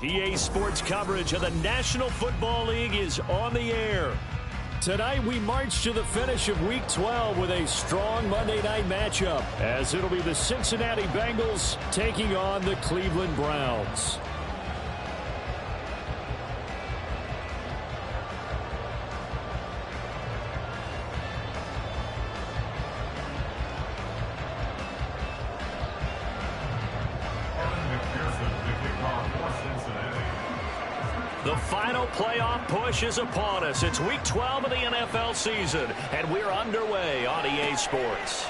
EA Sports coverage of the National Football League is on the air. Tonight we march to the finish of Week 12 with a strong Monday night matchup, as it'll be the Cincinnati Bengals taking on the Cleveland Browns. The final playoff push is upon us. It's Week 12 of the NFL season, and we're underway on EA Sports.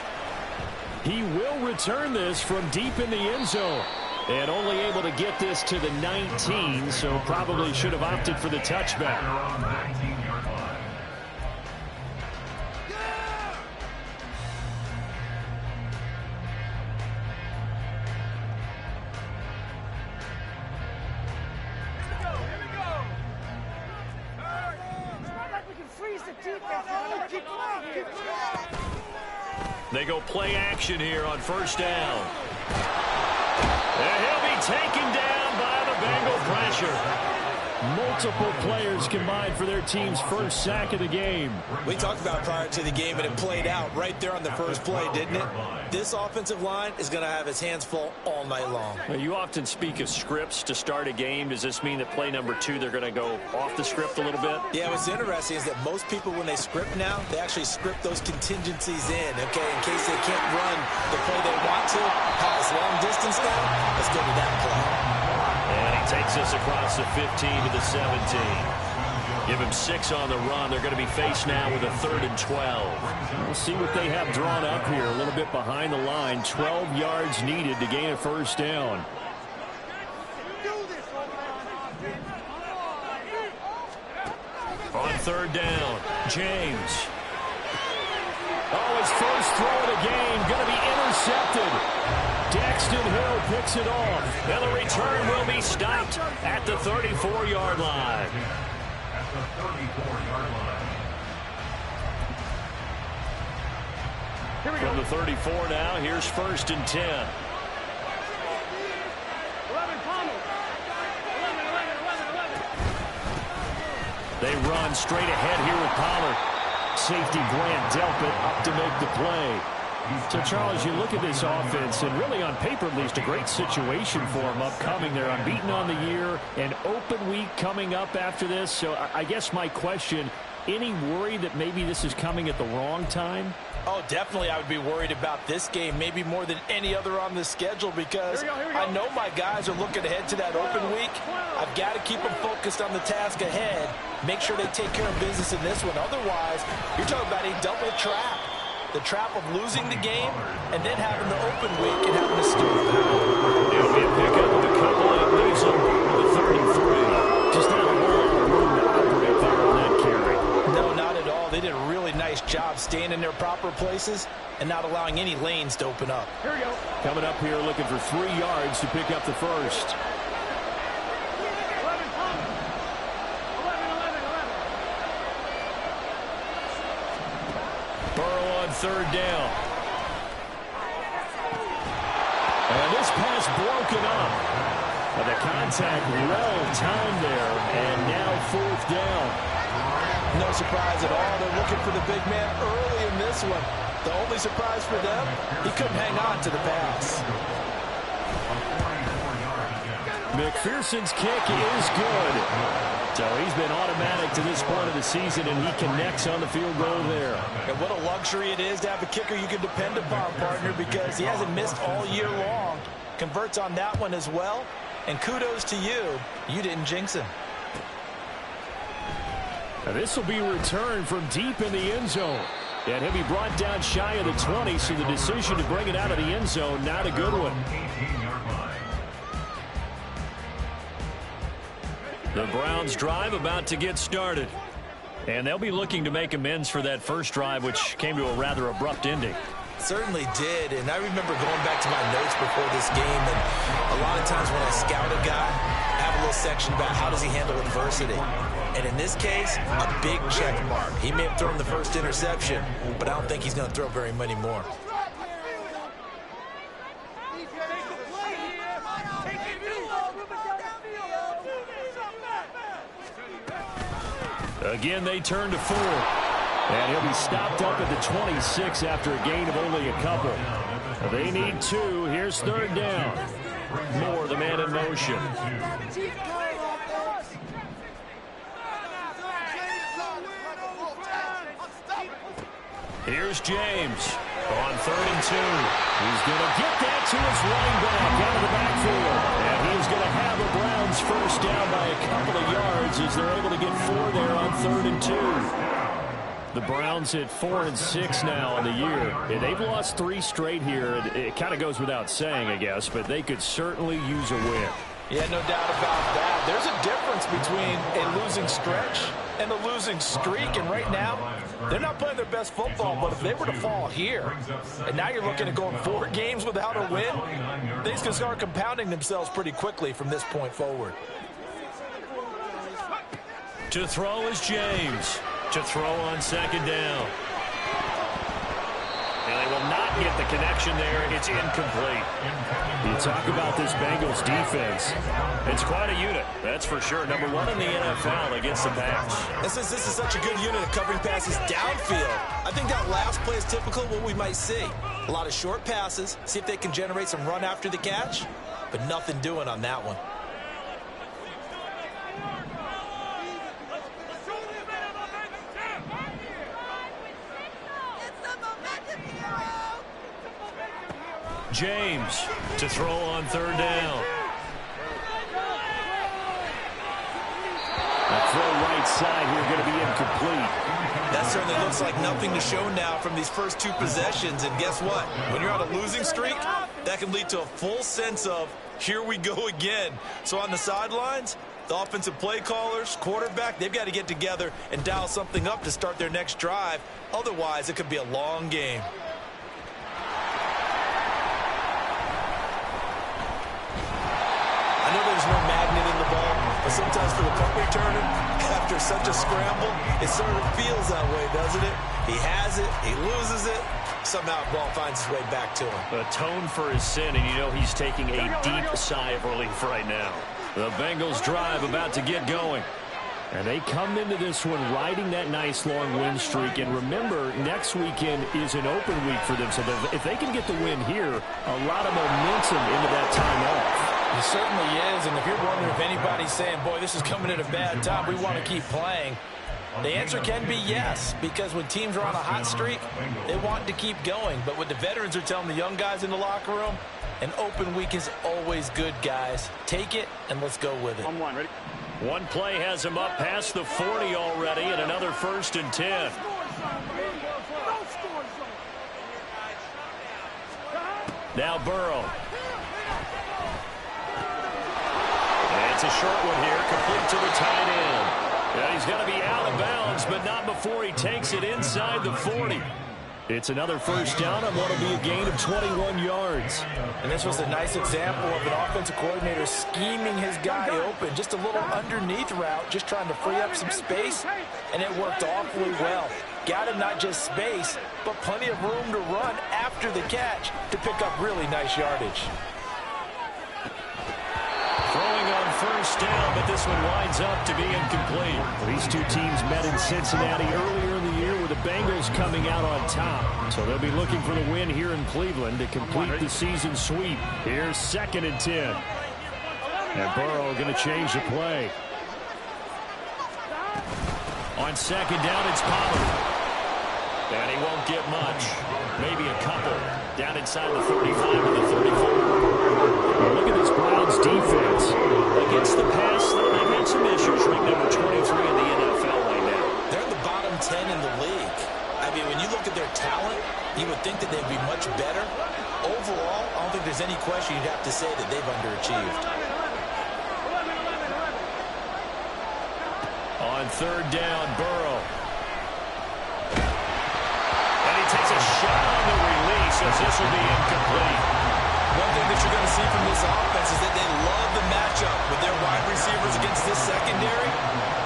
He will return this from deep in the end zone, and only able to get this to the 19, so probably should have opted for the touchback. They go play action here on first down. And he'll be taken down by the Bengal pressure. Multiple players combined for their team's first sack of the game. We talked about prior to the game, and it played out right there on the first play, didn't it? This offensive line is going to have his hands full all night long. Well, you often speak of scripts to start a game. Does this mean that play number 2, they're going to go off the script a little bit? Yeah, what's interesting is that most people, when they script now, they actually script those contingencies in, okay, in case they can't run the play they want to. Pass long distance now, let's go to that play. And he takes us across the 15 to the 17. Give him 6 on the run. They're going to be faced now with a 3rd and 12. We'll see what they have drawn up here. A little bit behind the line. 12 yards needed to gain a first down. On 3rd down, James. Oh, his first throw of the game going to be intercepted. Daxton Hill picks it off, and the return will be stopped at the 34-yard line. From the 34 now, here's 1st and 10. They run straight ahead here with Pollard. Safety Grant Delpit up to make the play. So, Charles, you look at this offense, and really on paper at least, a great situation for them upcoming. They're unbeaten on the year, an open week coming up after this. So I guess my question, any worry that maybe this is coming at the wrong time? Oh, definitely I would be worried about this game, maybe more than any other on the schedule, because I know my guys are looking ahead to that open week. I've got to keep them focused on the task ahead, make sure they take care of business in this one. Otherwise, you're talking about a double trap. The trap of losing the game and then having the open week and having to start. It'll be a pickup of a couple, and it leaves them with a 33. Just not a whole lot of room to operate there on that carry. No, not at all. They did a really nice job staying in their proper places and not allowing any lanes to open up. Here we go. Coming up here looking for 3 yards to pick up the first. Burrow on 3rd down. And this pass broken up. But the contact well timed there. And now 4th down. No surprise at all. They're looking for the big man early in this one. The only surprise for them, he couldn't hang on to the pass. McPherson's kick is good. So he's been automatic to this point of the season, and he connects on the field goal there. And what a luxury it is to have a kicker you can depend upon, partner, because he hasn't missed all year long. Converts on that one as well. And kudos to you. You didn't jinx him. Now this will be returned from deep in the end zone. And he'll be brought down shy of the 20, so the decision to bring it out of the end zone, not a good one. The Browns drive about to get started. And they'll be looking to make amends for that first drive, which came to a rather abrupt ending. Certainly did, and I remember going back to my notes before this game, and a lot of times when I scout a guy, I have a little section about how does he handle adversity. And in this case, a big check mark. He may have thrown the first interception, but I don't think he's going to throw very many more. Again, they turn to 4. And he'll be stopped up at the 26 after a gain of only a couple. They need 2. Here's 3rd down. Moore, the man in motion. Here's James on 3rd and 2. He's going to get that to his running back out of the backfield. And he's going to have the Browns first down by a couple of yards as they're able to get 4 there on 3rd and 2. The Browns at 4-6 now on the year. And they've lost 3 straight here. It kind of goes without saying, I guess, but they could certainly use a win. Yeah, no doubt about that. There's a difference between a losing stretch and a losing streak, and right now, they're not playing their best football, but if they were to fall here, and now you're looking at going 4 games without a win, things can start compounding themselves pretty quickly from this point forward. To throw is James. To throw on 2nd down. And they will not get the connection there. It's incomplete. You talk about this Bengals defense. It's quite a unit, that's for sure. Number 1 in the NFL against the pass. And since this is such a good unit of covering passes downfield, I think that last play is typical of what we might see. A lot of short passes, see if they can generate some run after the catch, but nothing doing on that one. James to throw on 3rd down. A throw right side here going to be incomplete. That certainly looks like nothing to show now from these first 2 possessions. And guess what? When you're on a losing streak, that can lead to a full sense of, here we go again. So on the sidelines, the offensive play callers, quarterback, they've got to get together and dial something up to start their next drive. Otherwise, it could be a long game. I know there's no magnet in the ball, but sometimes for the punt returner, after such a scramble, it sort of feels that way, doesn't it? He has it, he loses it, somehow the ball finds its way back to him. Atone for his sin, and you know he's taking a deep sigh of relief right now. The Bengals drive about to get going. And they come into this one riding that nice long win streak. And remember, next weekend is an open week for them. So if they can get the win here, a lot of momentum into that time off. It certainly is, and if you're wondering if anybody's saying, boy, this is coming at a bad time, we want to keep playing, the answer can be yes, because when teams are on a hot streak, they want to keep going. But what the veterans are telling the young guys in the locker room, an open week is always good, guys. Take it, and let's go with it. Ready? One play has him up past the 40 already, and another 1st and 10. Now Burrow. It's a short one here, complete to the tight end. And he's going to be out of bounds, but not before he takes it inside the 40. It's another 1st down on what will be a gain of 21 yards. And this was a nice example of an offensive coordinator scheming his guy open. Just a little underneath route, just trying to free up some space, and it worked awfully well. Got him not just space, but plenty of room to run after the catch to pick up really nice yardage. Throwing on 1st down, but this one winds up to be incomplete. These 2 teams met in Cincinnati earlier in the year with the Bengals coming out on top. So they'll be looking for the win here in Cleveland to complete the season sweep. Here's 2nd and 10. And Burrow going to change the play. On 2nd down, it's Pollard. And he won't get much. Maybe a couple. Down inside the 35 and the 34. Look at this Browns defense. Against the pass, they've had some issues. Ranked number 23 in the NFL right now. They're in the bottom 10 in the league. I mean, when you look at their talent, you would think that they'd be much better. Overall, I don't think there's any question you'd have to say that they've underachieved. On 3rd down, Burrow. And he takes a shot on the release as this will be incomplete. One thing that you're going to see from this offense is that they love the matchup with their wide receivers against this secondary.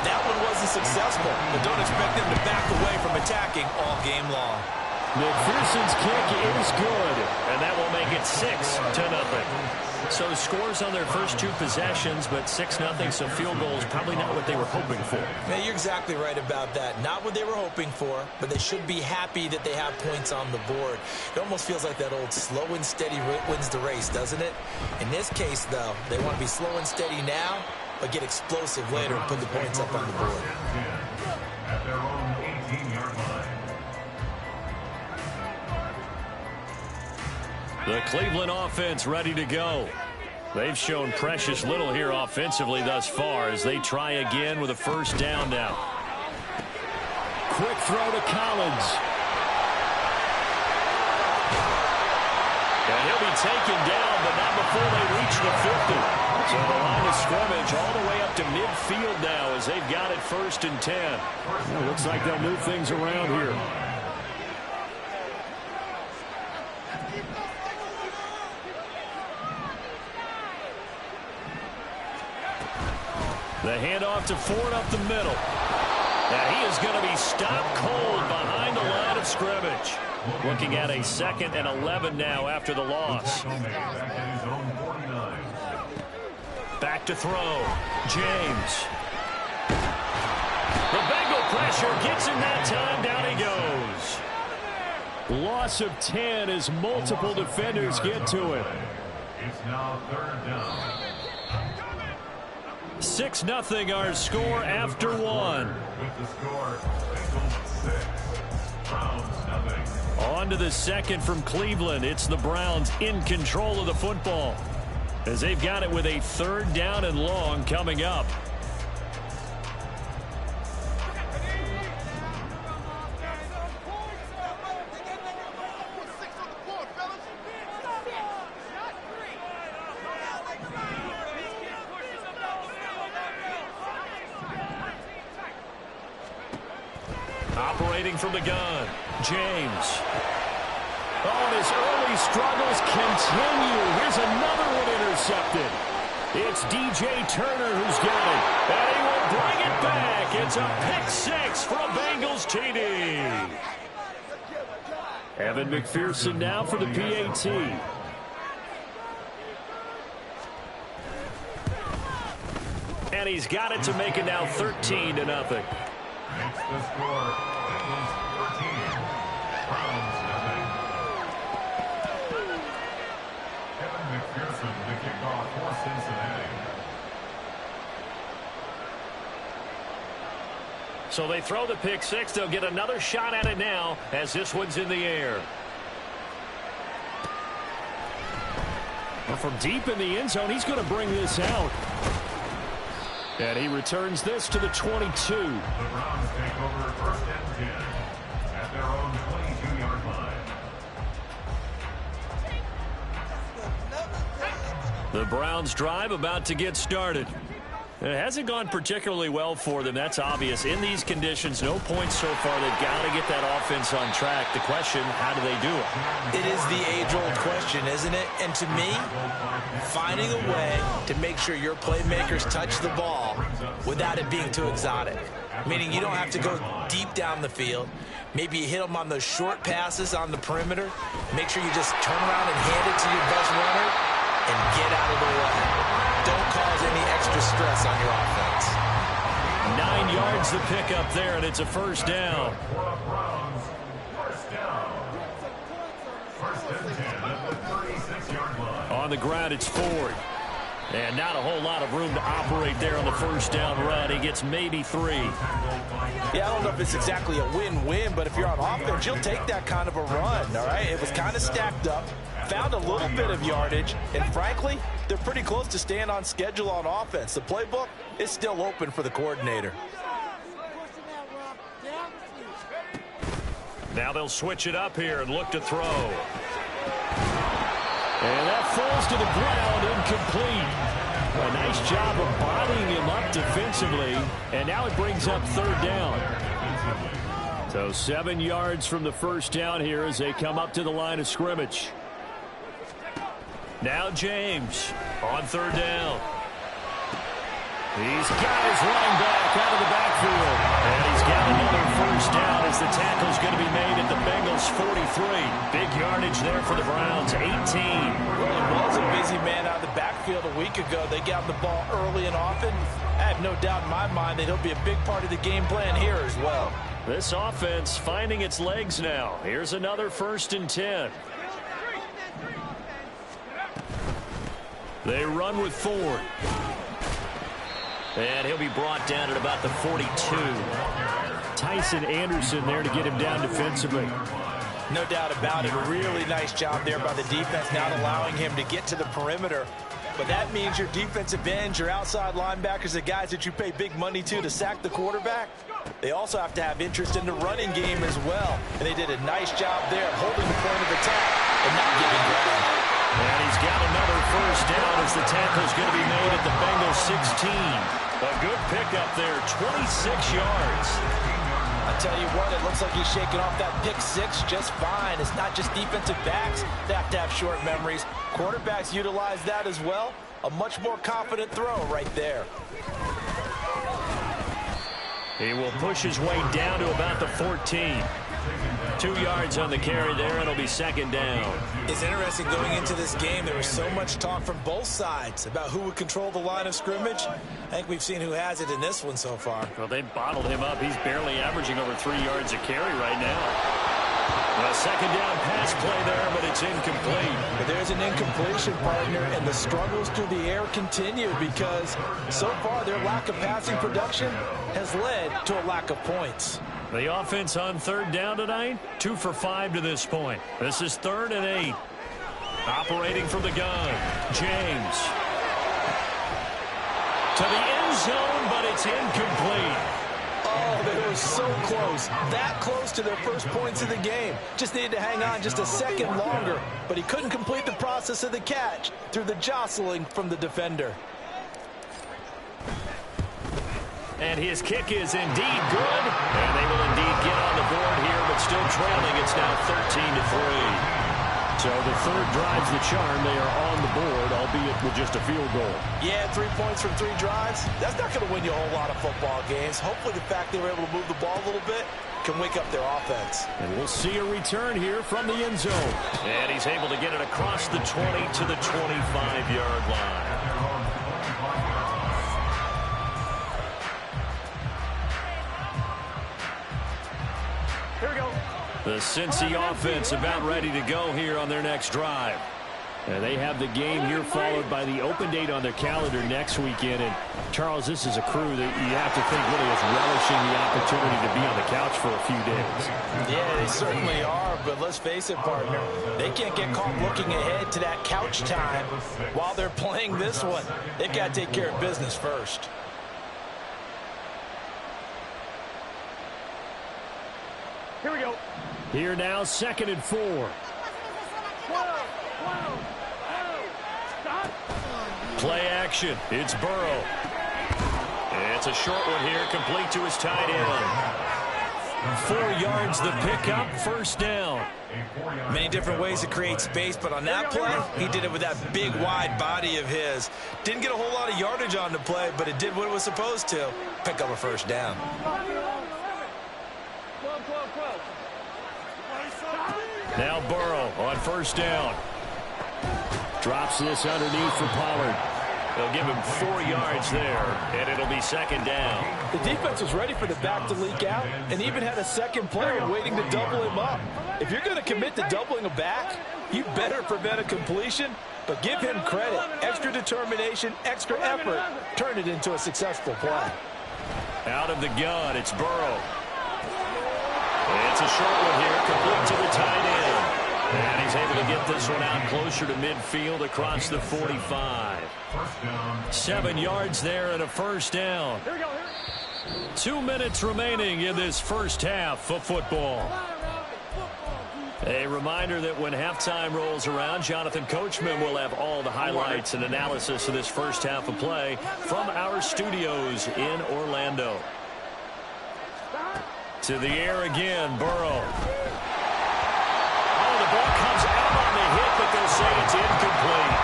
That one wasn't successful, but don't expect them to back away from attacking all game long. McPherson's kick is good, and that will make it 6-0. So scores on their first two possessions, but 6-0, so field goal is probably not what they were hoping for. Man, you're exactly right about that. Not what they were hoping for, but they should be happy that they have points on the board. It almost feels like that old slow and steady wins the race, doesn't it? In this case, though, they want to be slow and steady now, but get explosive later and put the points up on the board. At their own 18-yard line. The Cleveland offense ready to go. They've shown precious little here offensively thus far as they try again with a first down now. Quick throw to Collins. And he'll be taken down, but not before they reach the 50. So the line of scrimmage all the way up to midfield now as they've got it 1st and 10. Well, looks like they'll move things around here. The handoff to Ford up the middle. And he is going to be stopped cold behind the line of scrimmage. Looking at a 2nd and 11 now after the loss. Back to throw. James. The Bengal pressure gets him that time. Down he goes. Loss of 10 as multiple defenders get to him. It's now 3rd down. 6-0 our score after one. With the score, Bengals 6, Browns 0. On to the second from Cleveland. It's the Browns in control of the football as they've got it with a 3rd down and long coming up. Operating from the gun, James. Oh, and his early struggles continue. Here's another one intercepted. It's DJ Turner who's got it, and he will bring it back. It's a pick-6 for a Bengals TD. Evan McPherson now for the PAT. And he's got it to make it now 13-0. Makes the score, Bengals 14, Browns 0. Evan McPherson, the kickoff for Cincinnati. So they throw the pick-6. They'll get another shot at it now as this one's in the air. Well, from deep in the end zone, he's going to bring this out. And he returns this to the 22. The Browns take over 1st and 10 at their own 22-yard line. The Browns drive about to get started. It hasn't gone particularly well for them. That's obvious. In these conditions, no points so far. They've got to get that offense on track. The question, how do they do it? It is the age-old question, isn't it? And to me, finding a way to make sure your playmakers touch the ball without it being too exotic. Meaning you don't have to go deep down the field. Maybe you hit them on those short passes on the perimeter. Make sure you just turn around and hand it to your best runner and get out of the way. Don't cause any extra stress on your offense. 9 yards the pickup there, and it's a 1st down. Browns, 1st down. 1st and 10 at the 36-yard line. On the ground, it's Ford. And not a whole lot of room to operate there on the 1st down run. He gets maybe 3. Yeah, I don't know if it's exactly a win-win, but if you're on offense, you'll take that kind of a run, all right? It was kind of stacked up, found a little bit of yardage, and frankly, they're pretty close to staying on schedule on offense. The playbook is still open for the coordinator. Now they'll switch it up here and look to throw. And that falls to the ground, incomplete. A nice job of bodying him up defensively, and now it brings up 3rd down. So 7 yards from the 1st down here as they come up to the line of scrimmage. Now James on 3rd down. He's got his running back out of the backfield, and he's he's got another first down as the tackle's going to be made at the Bengals 43. Big yardage there for the Browns, 18. Well, it was a busy man out of the backfield a week ago. They got the ball early and often. I have no doubt in my mind that he'll be a big part of the game plan here as well. This offense finding its legs now. Here's another 1st and 10. They run with Ford. And he'll be brought down at about the 42. Tyson Anderson there to get him down defensively. No doubt about it. A really nice job there by the defense, not allowing him to get to the perimeter. But that means your defensive ends, your outside linebackers, the guys that you pay big money to sack the quarterback, they also have to have interest in the running game as well. And they did a nice job there of holding the point of attack and not giving ground. And he's got another first down as the tackle's going to be made at the Bengals 16. A good pickup there, 26 yards. I tell you what, it looks like he's shaking off that pick six just fine. It's not just defensive backs that have to have short memories. Quarterbacks utilize that as well. A much more confident throw right there. He will push his way down to about the 14. 2 yards on the carry there. It'll be 2nd down. It's interesting going into this game. There was so much talk from both sides about who would control the line of scrimmage. I think we've seen who has it in this one so far. Well, they bottled him up. He's barely averaging over 3 yards a carry right now. A 2nd down pass play there, but it's incomplete. But there's an incompletion, partner, and the struggles through the air continue because so far their lack of passing production has led to a lack of points. The offense on 3rd down tonight, 2 for 5 to this point. This is 3rd and 8. Operating from the gun, James. To the end zone, but it's incomplete. Oh, they were so close. That close to their first points of the game. Just needed to hang on just a second longer, but he couldn't complete the process of the catch through the jostling from the defender. And his kick is indeed good. And they will indeed get on the board here, but still trailing. It's now 13-3. So the 3rd drives the charm. They are on the board, albeit with just a field goal. Yeah, 3 points from 3 drives. That's not going to win you a whole lot of football games. Hopefully the fact they were able to move the ball a little bit can wake up their offense. And we'll see a return here from the end zone. And he's able to get it across the 20 to the 25-yard line. Here we go. The Cincy offense about ready to go here on their next drive. And they have the game here followed by the open date on their calendar next weekend. And, Charles, this is a crew that you have to think really is relishing the opportunity to be on the couch for a few days. Yeah, they certainly are, but let's face it, partner. They can't get caught looking ahead to that couch time while they're playing this one. They've got to take care of business first. Here we go. Here now, 2nd and 4. Play action. It's Burrow. It's a short one here, complete to his tight end. 4 yards the pickup, 1st down. Many different ways to create space, but on that play, he did it with that big, wide body of his. Didn't get a whole lot of yardage on the play, but it did what it was supposed to. Pick up a 1st down. Now Burrow on 1st down. Drops this underneath for Pollard. They'll give him 4 yards there, and it'll be 2nd down. The defense was ready for the back to leak out and even had a second player waiting to double him up. If you're going to commit to doubling a back, you better prevent a completion, but give him credit. Extra determination, extra effort, turn it into a successful play. Out of the gun, it's Burrow. It's a short one here, complete to the tight end. And he's able to get this one out closer to midfield across the 45. 7 yards there and a 1st down. 2 minutes remaining in this first half of football. A reminder that when halftime rolls around, Jonathan Coachman will have all the highlights and analysis of this first half of play from our studios in Orlando. To the air again, Burrow. Oh, the ball comes out on the hit, but they'll say it's incomplete.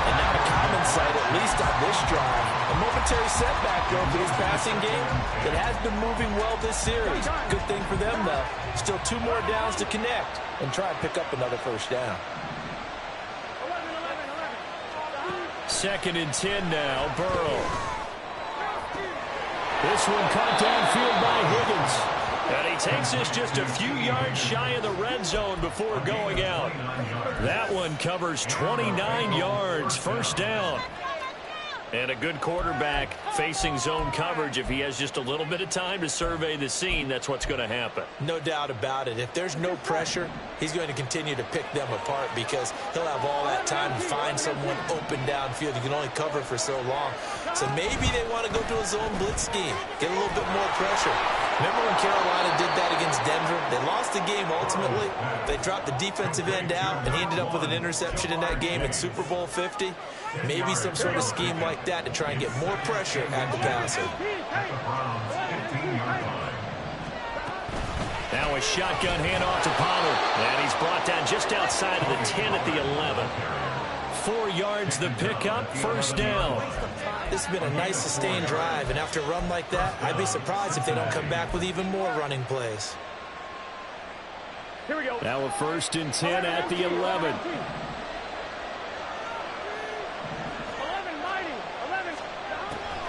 And not a common sight, at least on this drive. A moment momentary setback, though, for his passing game. It has been moving well this series. Good thing for them, though. Still 2 more downs to connect and try and pick up another first down. 2nd and 10 now, Burrow. This one caught downfield by Higgins. And he takes this just a few yards shy of the red zone before going out. That one covers 29 yards, first down. And a good quarterback facing zone coverage. If he has just a little bit of time to survey the scene, that's what's going to happen. No doubt about it. If there's no pressure, he's going to continue to pick them apart because he'll have all that time to find someone open downfield. He can only cover for so long. So maybe they want to go to a zone blitz scheme, get a little bit more pressure. Remember when Carolina did that against Denver? They lost the game ultimately. They dropped the defensive end out, and he ended up with an interception in that game in Super Bowl 50. Maybe some sort of scheme like that to try and get more pressure at the passer. Now a shotgun handoff to Pollard. And he's brought down just outside of the 10 at the 11. 4 yards the pickup, first down. This has been a nice sustained drive, and after a run like that, I'd be surprised if they don't come back with even more running plays. Here we go. Now a 1st and 10 at the 11.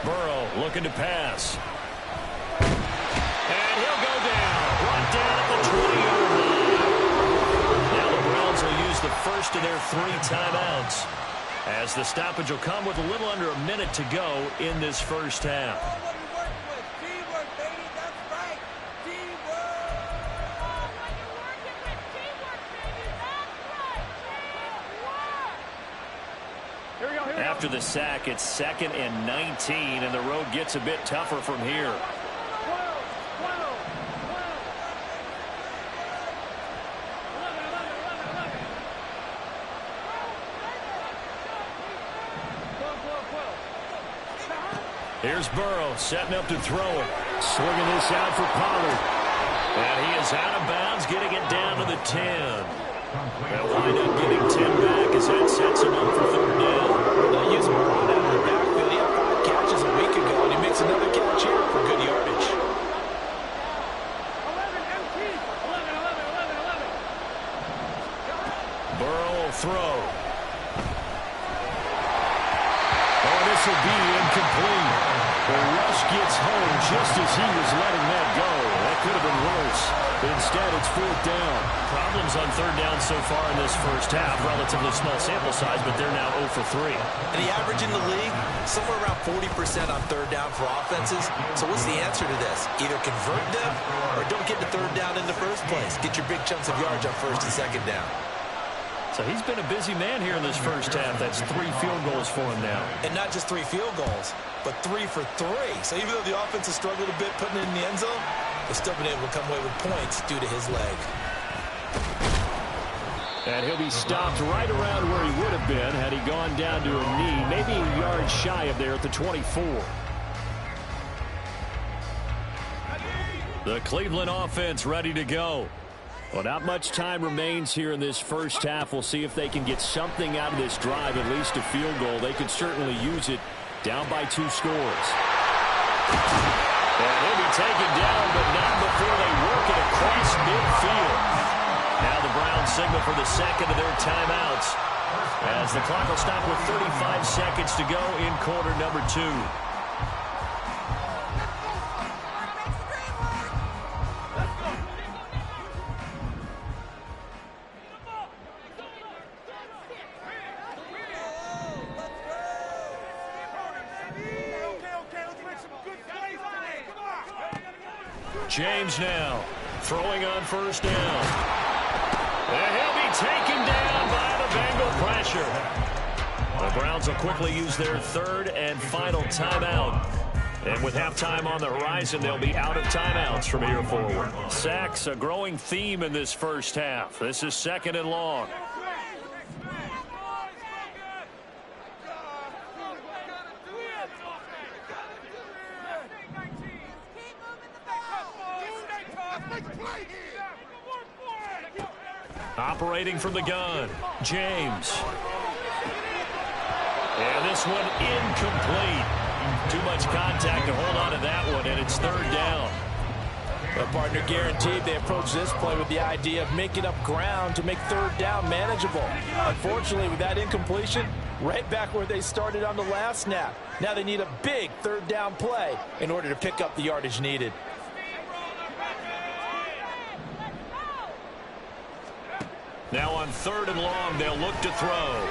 Burrow looking to pass. And he'll go down. Brought down at the 20-yard line. Now the Browns will use the first of their 3 timeouts, as the stoppage will come with a little under a minute to go in this first half. After the sack, it's 2nd and 19, and the road gets a bit tougher from here. Here's Burrow setting up to throw it. Swinging this out for Pollard. And he is out of bounds, getting it down to the 10. They'll wind up getting 10 back as that sets him up for 3rd down. They'll use him a lot out of the backfield. He had 5 catches a week ago, and he makes another catch here for good yardage. Burrow will throw. Oh, this will be incomplete. The rush gets home just as he was letting that go. That could have been worse. But instead, it's 4th down. Problems on 3rd down so far in this first half. Relatively small sample size, but they're now 0 for 3. And the average in the league, somewhere around 40% on 3rd down for offenses. So what's the answer to this? Either convert them or don't get the 3rd down in the first place. Get your big chunks of yards on 1st and 2nd down. So he's been a busy man here in this first half. That's 3 field goals for him now. And not just 3 field goals, but 3 for 3. So even though the offense has struggled a bit putting it in the end zone, they've still been able to come away with points due to his leg. And he'll be stopped right around where he would have been had he gone down to a knee, maybe a yard shy of there at the 24. The Cleveland offense ready to go. Well, not much time remains here in this first half. We'll see if they can get something out of this drive, at least a field goal. They could certainly use it down by 2 scores. And he'll be taken down, but not before they work it across midfield. Now the Browns signal for the 2nd of their timeouts, as the clock will stop with 35 seconds to go in quarter number 2. James now throwing on 1st down. And he'll be taken down by the Bengal pressure. The Browns will quickly use their 3rd and final timeout. And with halftime on the horizon, they'll be out of timeouts from here forward. Sacks, a growing theme in this first half. This is 2nd and long. Operating from the gun, James. And this one incomplete. Too much contact to hold on to that one, and it's third down. The partner guaranteed they approach this play with the idea of making up ground to make third down manageable. Unfortunately, with that incompletion, right back where they started on the last snap. Now they need a big third down play in order to pick up the yardage needed. Now on third and long, they'll look to throw.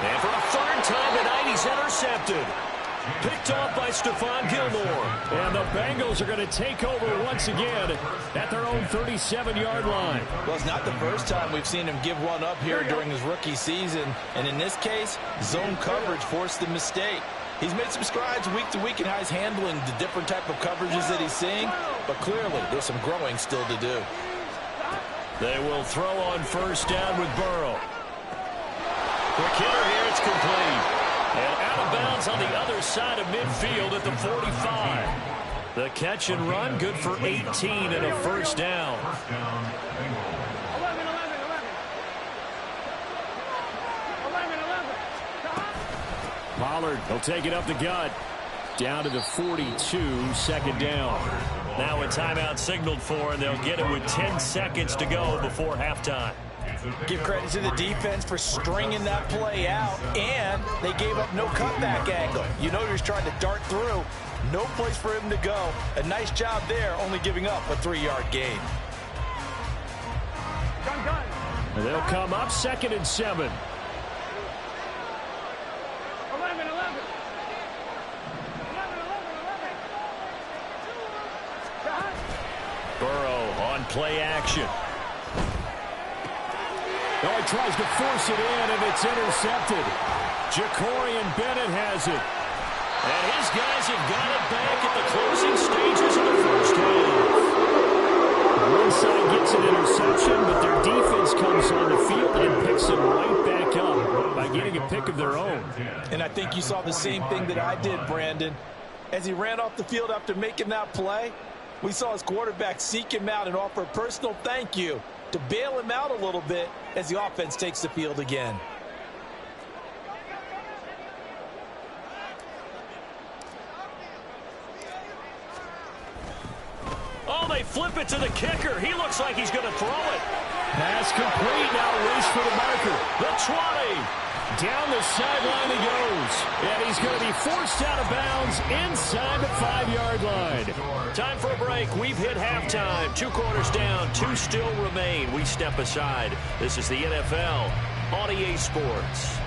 And for the third time tonight, he's intercepted. Picked off by Stephon Gilmore. And the Bengals are going to take over once again at their own 37-yard line. Well, it's not the first time we've seen him give one up here during his rookie season. And in this case, zone coverage forced the mistake. He's made some strides week to week in how he's handling the different type of coverages that he's seeing. But clearly, there's some growing still to do. They will throw on first down with Burrow. Quick hitter here, it's complete. And out of bounds on the other side of midfield at the 45. The catch and run, good for 18 and a first down. Pollard will take it up the gut. Down to the 42, second down. Now a timeout signaled for, and they'll get it with 10 seconds to go before halftime. Give credit to the defense for stringing that play out, and they gave up no cutback angle. You know, you're trying to dart through. No place for him to go. A nice job there, only giving up a 3-yard gain. And they'll come up second and 7. Burrow on play action. Oh, he tries to force it in, and it's intercepted. Jacorian Bennett has it. And his guys have got it back at the closing stages of the first half. One side gets an interception, but their defense comes on the field and picks it right back up by getting a pick of their own. And I think you saw the same thing that I did, Brandon. As he ran off the field after making that play, we saw his quarterback seek him out and offer a personal thank you to bail him out a little bit as the offense takes the field again. Oh, they flip it to the kicker. He looks like he's going to throw it. Pass complete. Now race for the marker. The 20. Down the sideline he goes. And he's going to be forced out of bounds inside the 5-yard line. Time for a break. We've hit halftime. 2 quarters down. 2 still remain. We step aside. This is the NFL on EA Sports.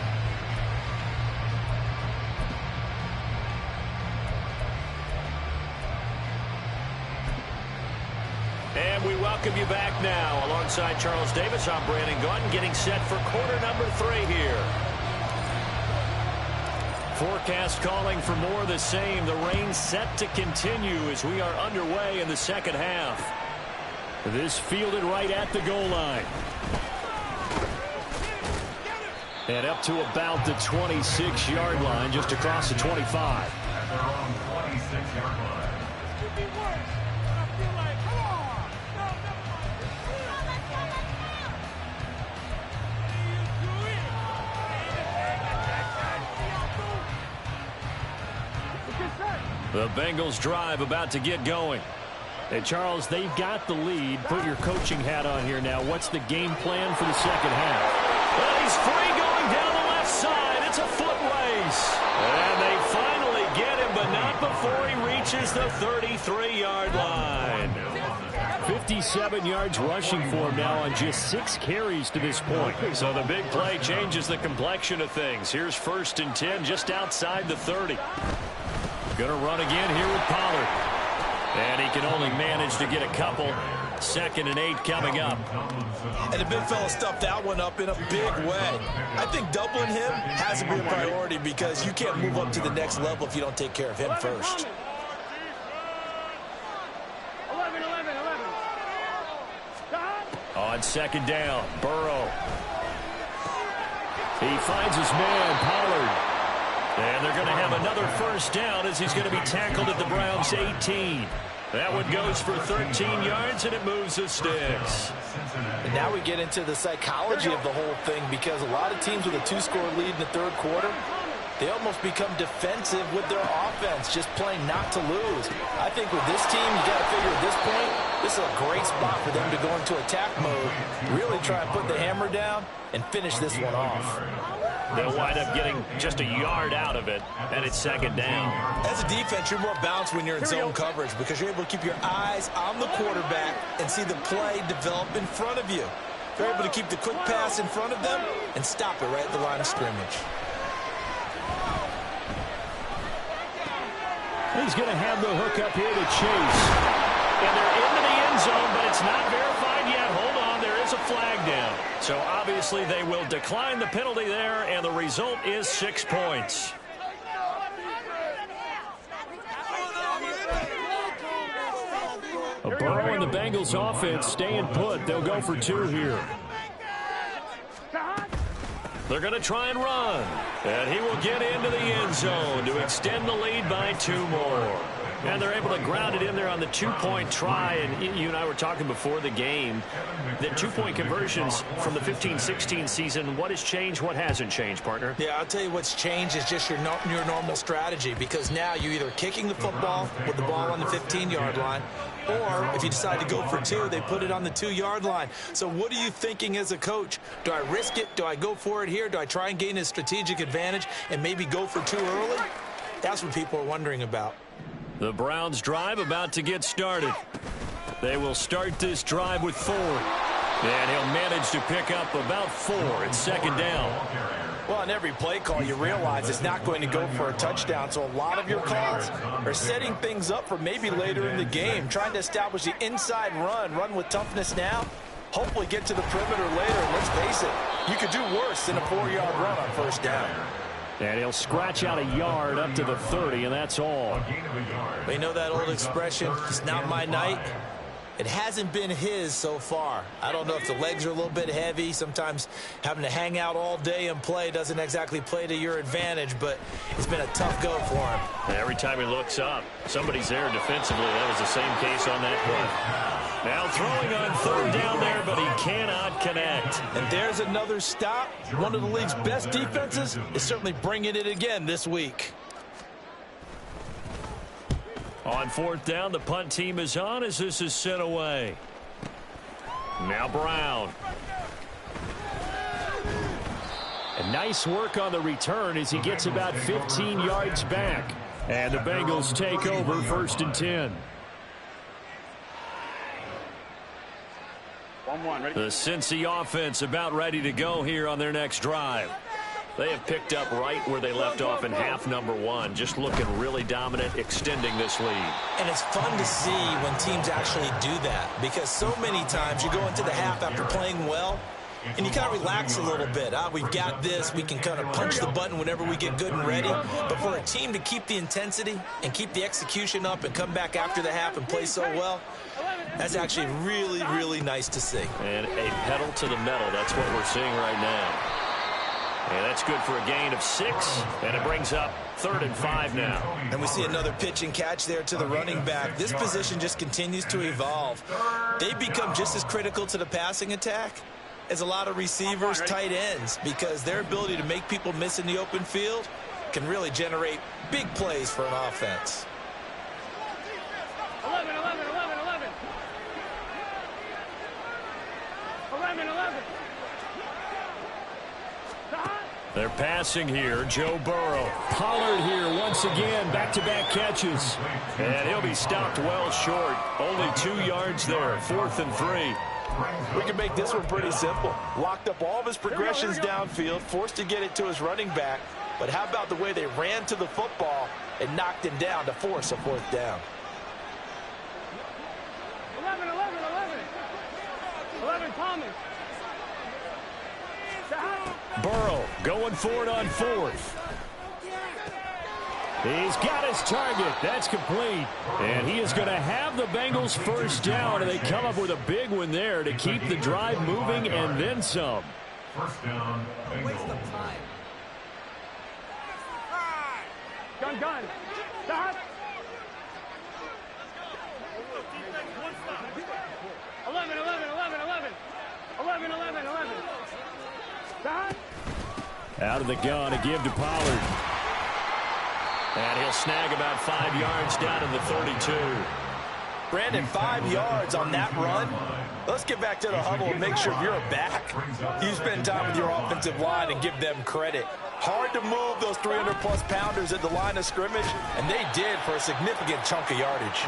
And we welcome you back now. Alongside Charles Davis, I'm MaddenGoonz, getting set for quarter number 3 here. Forecast calling for more of the same. The rain set to continue as we are underway in the second half. This fielded right at the goal line. And up to about the 26-yard line, just across the 25. The Bengals drive about to get going. And Charles, they've got the lead. Put your coaching hat on here now. What's the game plan for the second half? Well, he's free going down the left side. It's a foot race. And they finally get him, but not before he reaches the 33-yard line. 57 yards rushing for him now on just 6 carries to this point. So the big play changes the complexion of things. Here's first and 10 just outside the 30. Going to run again here with Pollard. And he can only manage to get a couple. 2nd and 8 coming up. And the big fella stuffed that one up in a big way. I think doubling him has to be a priority because you can't move up to the next level if you don't take care of him first. On 2nd down, Burrow. He finds his man, Pollard. And they're going to have another first down as he's going to be tackled at the Browns' 18. That one goes for 13 yards, and it moves the sticks. And now we get into the psychology of the whole thing because a lot of teams with a 2-score lead in the 3rd quarter, they almost become defensive with their offense, just playing not to lose. I think with this team, you got to figure at this point, this is a great spot for them to go into attack mode, really try and put the hammer down and finish this one off. They'll wind up getting just a yard out of it, and it's second down. As a defense, you're more balanced when you're in zone coverage because you're able to keep your eyes on the quarterback and see the play develop in front of you. They're able to keep the quick pass in front of them and stop it right at the line of scrimmage. He's going to have the hook up here to Chase. And they're into the end zone, but it's not verified yet. Hold on, there is a flag down. So obviously they will decline the penalty there, and the result is 6 points. Burrow and the Bengals offense staying put. They'll go for 2 here. They're going to try and run. And he will get into the end zone to extend the lead by 2 more. And they're able to ground it in there on the 2-point try. And you and I were talking before the game that 2-point conversions from the 15-16 season, what has changed, what hasn't changed, partner? Yeah, I'll tell you what's changed is just your normal strategy, because now you're either kicking the football with the ball on the 15-yard line, or if you decide to go for 2, they put it on the 2-yard line. So what are you thinking as a coach? Do I risk it? Do I go for it here? Do I try and gain a strategic advantage and maybe go for 2 early? That's what people are wondering about. The Browns drive about to get started. They will start this drive with 4. And he'll manage to pick up about 4. It's second down. Well, on every play call, you realize it's not going to go for a touchdown. So a lot of your calls are setting things up for maybe later in the game, trying to establish the inside run with toughness now, hopefully get to the perimeter later. And let's face it, you could do worse than a 4-yard run on first down. And he'll scratch out a yard up to the 30, and that's all. We know that old expression, it's not my night. It hasn't been his so far. I don't know if the legs are a little bit heavy. Sometimes having to hang out all day and play doesn't exactly play to your advantage, but it's been a tough go for him. Every time he looks up, somebody's there defensively. That was the same case on that play. Now throwing on 3rd down there, but he cannot connect. And there's another stop. One of the league's best defenses is certainly bringing it again this week. On 4th down, the punt team is on as this is sent away. Now Brown. And nice work on the return as he gets about 15 yards back. And the Bengals take over 1st and 10. The Cincy offense about ready to go here on their next drive. They have picked up right where they left off in half number 1, just looking really dominant, extending this lead. And it's fun to see when teams actually do that, because so many times you go into the half after playing well, and you kind of relax a little bit. We've got this. We can kind of punch the button whenever we get good and ready. But for a team to keep the intensity and keep the execution up and come back after the half and play so well, that's actually really, really nice to see. And a pedal to the metal. That's what we're seeing right now. And that's good for a gain of 6, and it brings up 3rd and 5 now. And we see another pitch and catch there to the running back. This position just continues to evolve. They become just as critical to the passing attack as a lot of receivers, tight ends, because their ability to make people miss in the open field can really generate big plays for an offense. 11. They're passing here. Joe Burrow. Pollard here once again. Back-to-back catches. And he'll be stopped well short. Only 2 yards there. 4th and 3. We can make this one pretty simple. Locked up all of his progressions downfield, forced to get it to his running back. But how about the way they ran to the football and knocked him down to force a 4th down? 11, Thomas. Burrow going for it on 4th. He's got his target. That's complete. And he is going to have the Bengals 1st down, and they come up with a big one there to keep the drive moving and then some. 1st down, Bengals. Gun. Stop. 11. Stop. Out of the gun to give to Pollard. And he'll snag about 5 yards down to the 32. Brandon, 5 yards on that run. Let's get back to the huddle and make sure if you're a back, you spend time with your offensive line and give them credit. Hard to move those 300-plus pounders at the line of scrimmage, and they did for a significant chunk of yardage.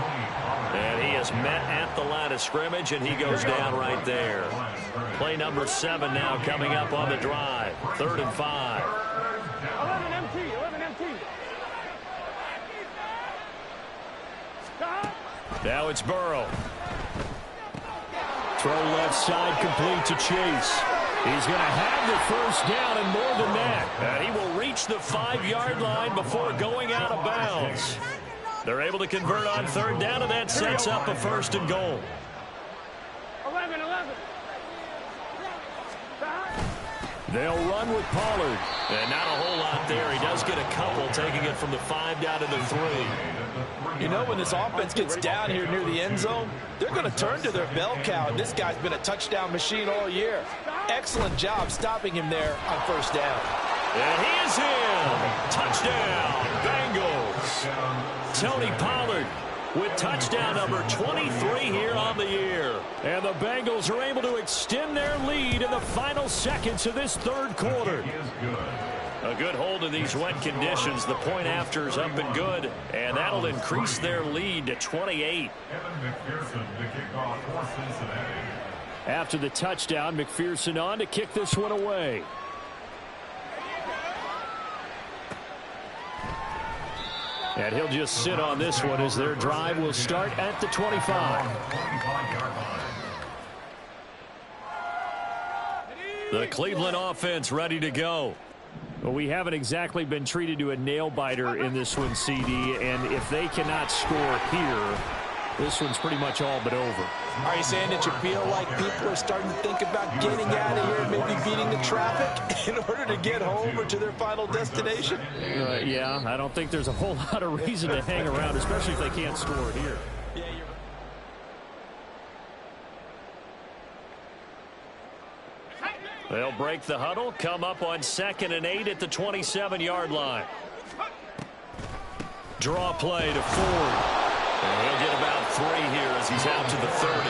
And he is met at the line of scrimmage, and he goes down right there. Play number 7 now coming up on the drive. 3rd and 5. 11 MT, 11 MT. Stop. Now it's Burrow. Throw left side complete to Chase. He's going to have the first down and more than that. And he will reach the 5-yard line before going out of bounds. They're able to convert on 3rd down, and that sets up a 1st and goal. 11. They'll run with Pollard. And not a whole lot there. He does get a couple, taking it from the 5 down to the 3. You know, when this offense gets down here near the end zone, they're going to turn to their bell cow, and this guy's been a touchdown machine all year. Excellent job stopping him there on 1st down. And he is in. Touchdown, Bengals. Tony Pollard with touchdown number 23 here on the year. And the Bengals are able to extend their lead in the final seconds of this 3rd quarter. A good hold in these wet conditions. The point after is up and good, and that'll increase their lead to 28. After the touchdown, McPherson on to kick this one away. And he'll just sit on this one as their drive will start at the 25. The Cleveland offense ready to go. Well, we haven't exactly been treated to a nail-biter in this one, CD, and if they cannot score here, this one's pretty much all but over. Are you saying that you feel like people are starting to think about getting out of here and maybe beating the traffic in order to get home or to their final destination? Yeah, I don't think there's a whole lot of reason to hang around, especially if they can't score here. Yeah, you're They'll break the huddle, come up on 2nd and 8 at the 27-yard line. Draw play to Ford. And he'll get about 3 here as he's out to the 30.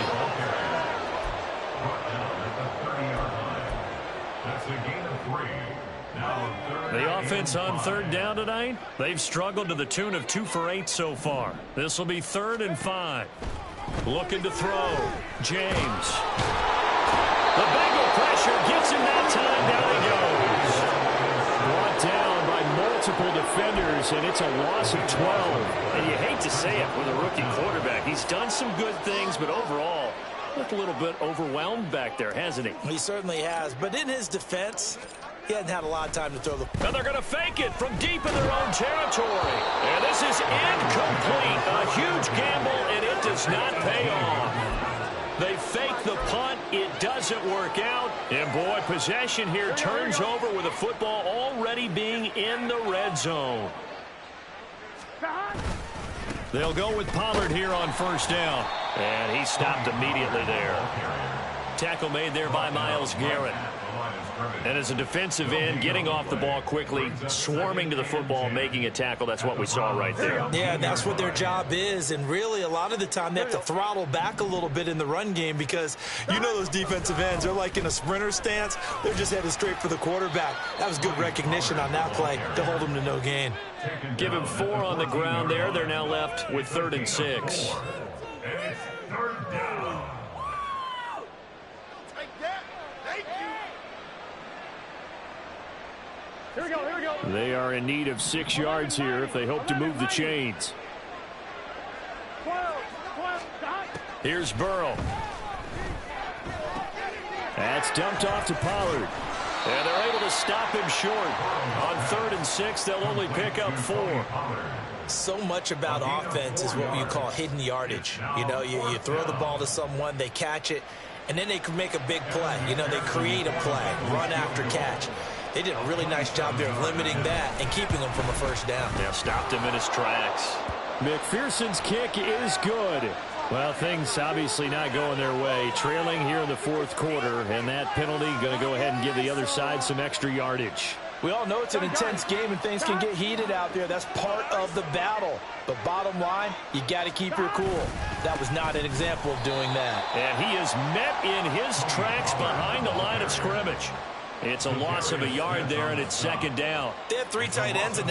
The offense on 3rd down tonight, they've struggled to the tune of 2 for 8 so far. This will be 3rd and 5. Looking to throw. James. The Bengal pressure gets him that time. Down he goes. Brought down by multiple defenders, and it's a loss of 12. And you hate to say it with a rookie quarterback. He's done some good things, but overall, looked a little bit overwhelmed back there, hasn't he? He certainly has. But in his defense, he hasn't had a lot of time to throw the... And they're going to fake it from deep in their own territory. And this is incomplete. A huge gamble, and it does not pay off. They fake the punt. It doesn't work out. And, boy, possession here turns over with the football already being in the red zone. They'll go with Pollard here on 1st down. And he stopped immediately there. Tackle made there by Myles Garrett. And as a defensive end, getting off the ball quickly, swarming to the football, making a tackle, that's what we saw right there. Yeah, that's what their job is, and really a lot of the time they have to throttle back a little bit in the run game because you know those defensive ends, they're like in a sprinter stance. They're just headed straight for the quarterback. That was good recognition on that play to hold him to no gain. Give him 4 on the ground there. They're now left with 3rd and 6. And it's 3rd down. Here we go. They are in need of 6 yards here if they hope to move the chains. 12, stop. Here's Burrow. That's dumped off to Pollard. And they're able to stop him short. On 3rd and 6, they'll only pick up 4. So much about offense is what you call hidden yardage. You know, you throw the ball to someone, they catch it, and then they can make a big play. You know, they create a play, run after catch. They did a really nice job there of limiting that and keeping him from a 1st down. Yeah, stopped him in his tracks. McPherson's kick is good. Well, things obviously not going their way. Trailing here in the 4th quarter, and that penalty going to go ahead and give the other side some extra yardage. We all know it's an intense game and things can get heated out there. That's part of the battle. But bottom line, you got to keep your cool. That was not an example of doing that. And he is met in his tracks behind the line of scrimmage. It's a loss of a yard there, and it's second down. They have 3 tight ends, and